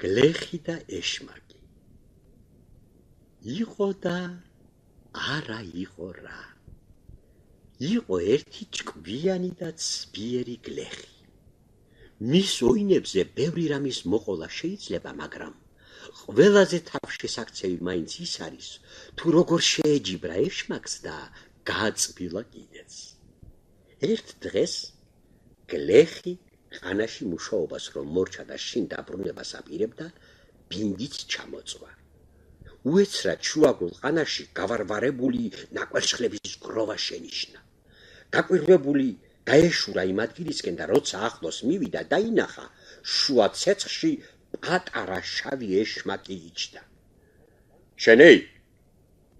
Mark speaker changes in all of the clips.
Speaker 1: გლეხი და ეშმაკი. იყო და არა იყო რა. იყო ერთი ჭკვიანი და ცბიერი გლეხი. მის ოინებზე ბევრი რამის მოყოლა შეიძლება, მაგრამ ყველაზე თავშესაქცევი მაინც ის არის, თუ როგორ შეეჯიბრა ეშმაკს და გააწბილა კიდეც. ერთ დღეს გლეხი ყანაში მუშაობას რომ მორჩა და შინ დაბრუნებას აპირებდა, ბინდიც ჩამოწვა. უეცრად შუაგულ ყანაში გავარვარებული ნაკვერცხლების გროვა შენიშნა. გაკვირვებული დაეშურა იმ ადგილისკენ და როცა ახლოს მივიდა, დაინახა შუა ცეცხლში პატარა შავი ეშმაკი იჯდა. შენეი,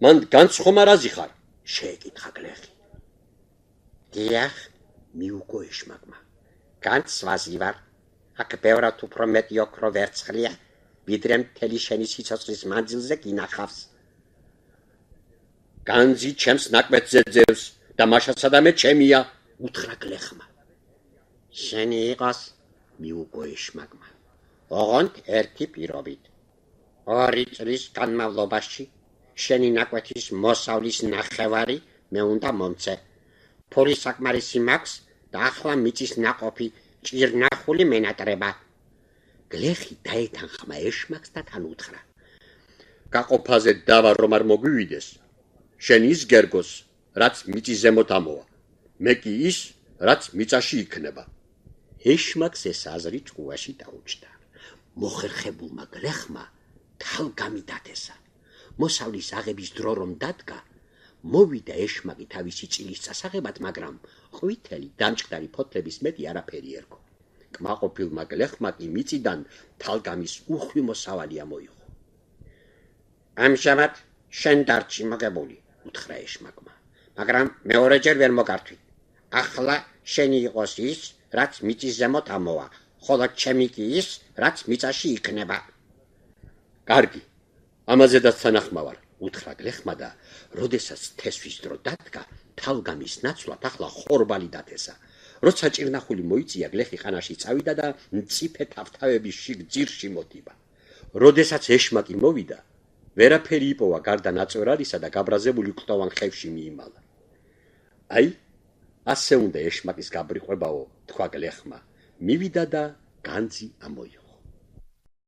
Speaker 1: მან განცხომა რაზი ხარ? შეეკითხა გლეხი. დიახ, მიუგო ეშმაკმა. განცვაზი ვარ, აქ ბევრად უფრო მეტი ოქრო ვერცხლია, ვიდრე მთელი შენი სიცოცხლის მანძილზე გინახავს. განძი ჩემს ნაკვეთზე ძევს და მაშასადამე ჩემია, უთხრა გლეხმა. შენი იყოს, მიუგო ეშმაკმა. ოღონდ ერთი პირობით. 2 წლის განმავლობაში შენი ნაკვეთის მოსავლის ნახევარი მე უნდა მომცე. ფული საკმარისი მაქვს და ახლა მიწის ნაყოფი ჭირნახული მენატრება. გლეხი დაეთანხმა ეშმაკს და თან უთხრა. გაყოფაზე დავა რომ არ მოგვივიდეს, შენ ის გერგოს, რაც მიწის ზემოთ ამოვა, მე კი ის, რაც მიწაში იქნება. ეშმაკს ეს აზრი ჭკუაში დაუჭდა. მოხერხებულმა გლეხმა თალგამი დათესა. მოსავლის აღების დრო რომ დადგა, მოვიდა ეშმაკი თავისი ჭილის წასაღებად, მაგრამ ყვითელი დამჭკდარი ფოთლების მეტი არაფერი ერგო. კმაყოფილმა გლეხმა კი მიწიდან თალგამის უხვი მოსავალი ამოიღო. ამჟამად შენ დარჩი მოგებული, უთხრა ეშმაკმა, მაგრამ მეორეჯერ ვერ მოგართვი. ახლა შენი იყოს ის, რაც მიწის ზემოთ ამოვა, ხოლო ჩემი კი ის, რაც მიწაში იქნება. კარგი, ამაზედაც თანახმავარ, უთხრა გლეხმა და როდესაც თესვის დრო დადგა, თალგამის ნაცვლად ახლა ხორბალი დათესა. როცა ჭირნახული მოიწია, გლეხი ყანაში წავიდა და მწიფე თავთავების შიგ ძირში მოდიბა. როდესაც ეშმაკი მოვიდა, ვერაფერი იპოვა გარდა ნაწვერარისა და გაბრაზებული კლდოვან ხევში მიიმალა. აი, ასე უნდა ეშმაკის გაბრიყვებაო, თქვა გლეხმა. მივიდა და განძი ამოიღო.